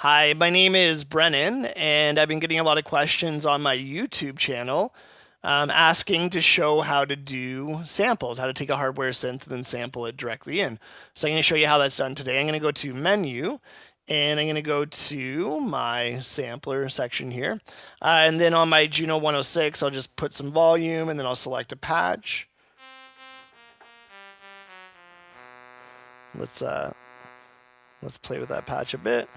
Hi, my name is Brennan, and I've been getting a lot of questions on my YouTube channel asking to show how to do samples, how to take a hardware synth and then sample it directly in. So I'm going to show you how that's done today. I'm going to go to Menu, and I'm going to go to my sampler section here. And then on my Juno 106, I'll just put some volume, and then I'll select a patch. Let's play with that patch a bit.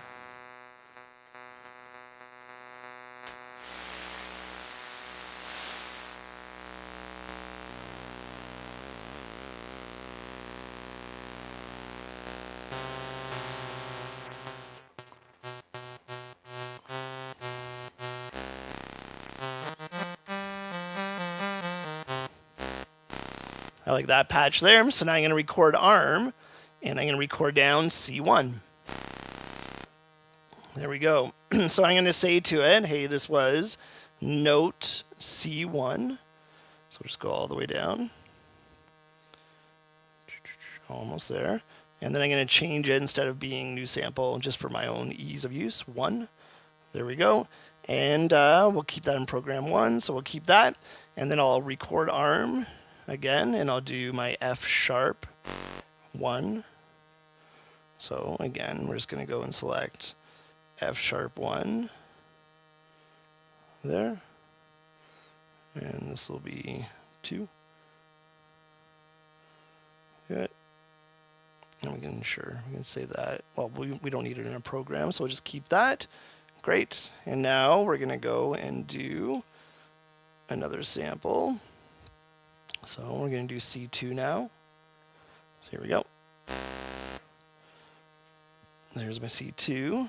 I like that patch there. So now I'm going to record arm, and I'm going to record down C1. There we go. So I'm going to say to it, hey, this was note C1. So we'll just go all the way down. Almost there. And then I'm going to change it instead of being new sample, just for my own ease of use. 1. There we go. And we'll keep that in program 1. So we'll keep that. And then I'll record arm again, and I'll do my F sharp 1. So again, we're just going to go and select F sharp 1 there, and this will be 2. Good. And we can save that. Well, we don't need it in a program, so we'll just keep that. Great. And now we're going to go and do another sample. So we're going to do C2 now. So here we go. There's my C2.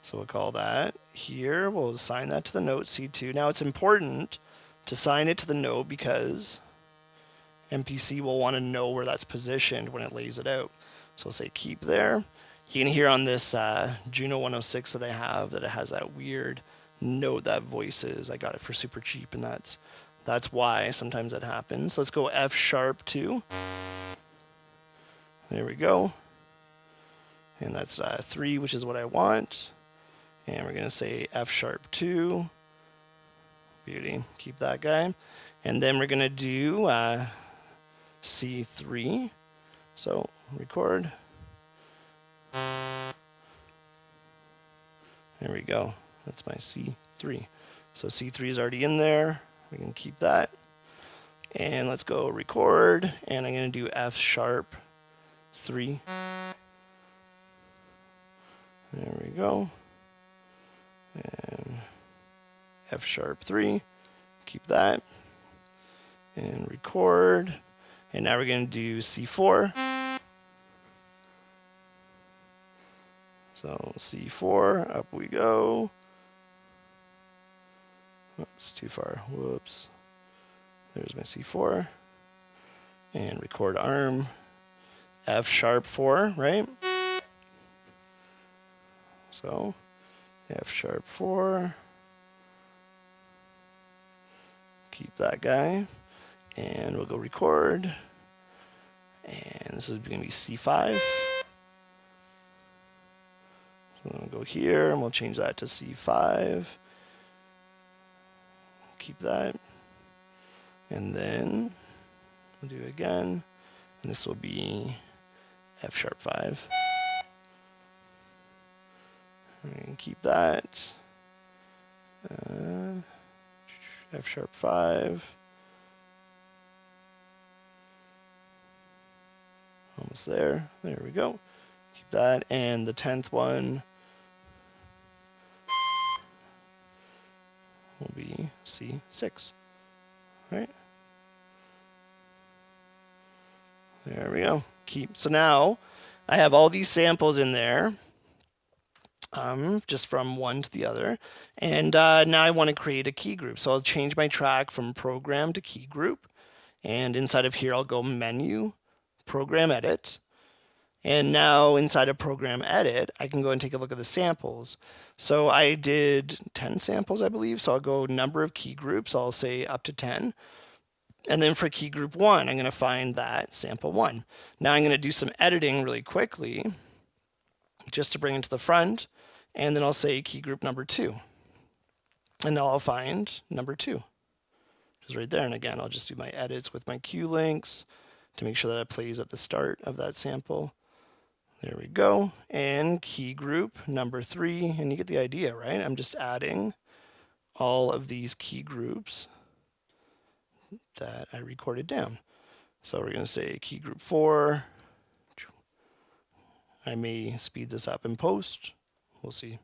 So we'll call that here. We'll assign that to the note C2. Now it's important to assign it to the note because MPC will want to know where that's positioned when it lays it out. So we'll say keep there. You can hear on this Juno 106 that I have that it has that weird note that voice is. I got it for super cheap, and that's why sometimes that happens. Let's go F sharp 2. There we go. And that's 3, which is what I want. And we're going to say F sharp 2. Beauty. Keep that guy. And then we're going to do C3. So record. There we go. That's my C3. So C3 is already in there. We can keep that. And let's go record. And I'm going to do F sharp 3. There we go. And F sharp 3. Keep that. And record. And now we're going to do C4. So C4, up we go. Oops, too far. Whoops. There's my C4. And record arm. F sharp 4, right? So F sharp 4. Keep that guy. And we'll go record. And this is going to be C5. So we'll go here and we'll change that to C5. Keep that. And then we'll do it again. And this will be F sharp 5. And keep that. F sharp 5. Almost there. There we go. Keep that. And the 10th one will be C6. Right? There we go. So now I have all these samples in there. Just from one to the other. And now I want to create a key group. So I'll change my track from program to key group. And inside of here, I'll go menu, program edit. And now inside of program edit, I can go and take a look at the samples. So I did 10 samples, I believe. So I'll go number of key groups. I'll say up to 10. And then for key group 1, I'm going to find that sample 1. Now I'm going to do some editing really quickly. just to bring it to the front, and then I'll say key group number 2. And now I'll find number 2, which is right there. And again, I'll just do my edits with my cue links to make sure that it plays at the start of that sample. There we go. And key group number 3, and you get the idea, right? I'm just adding all of these key groups that I recorded down. So we're going to say key group 4. I may speed this up in post. We'll see.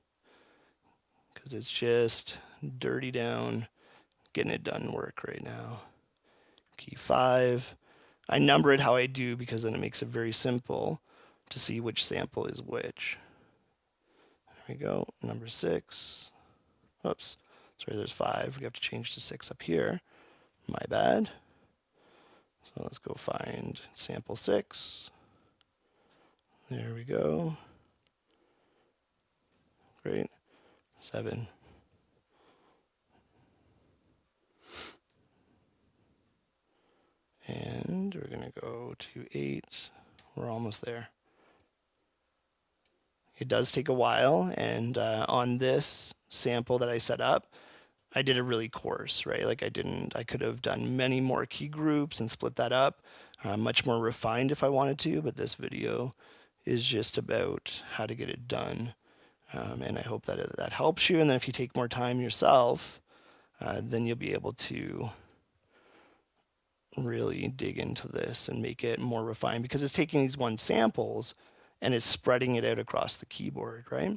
Because it's just dirty down, getting it done work right now. Key 5. I number it how I do because then it makes it very simple to see which sample is which. There we go. Number 6. Oops. Sorry, there's 5. We have to change to 6 up here. My bad. So let's go find sample 6. There we go. Great. 7. And we're going to go to 8. We're almost there. It does take a while, and on this sample that I set up, I did it really coarse, right? Like I could have done many more key groups and split that up, much more refined if I wanted to, but this video is just about how to get it done. And I hope that that helps you. And then if you take more time yourself, then you'll be able to really dig into this and make it more refined, because it's taking these one samples and it's spreading it out across the keyboard, right?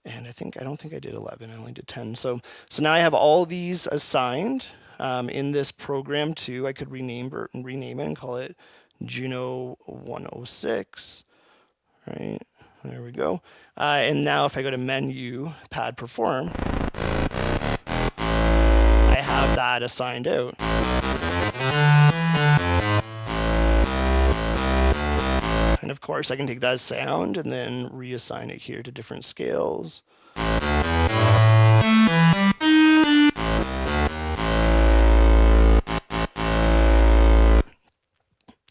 And I don't think I did 11, I only did 10. So now I have all these assigned in this program too. I could rename it and call it Juno 106, right? There we go. And now if I go to menu, pad perform, I have that assigned out. And of course I can take that sound and then reassign it here to different scales.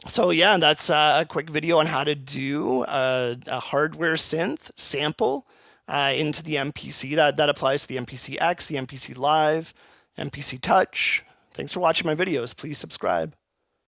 So yeah, that's a quick video on how to do a hardware synth sample into the MPC. That applies to the MPC X, the MPC Live, MPC Touch. Thanks for watching my videos. Please subscribe.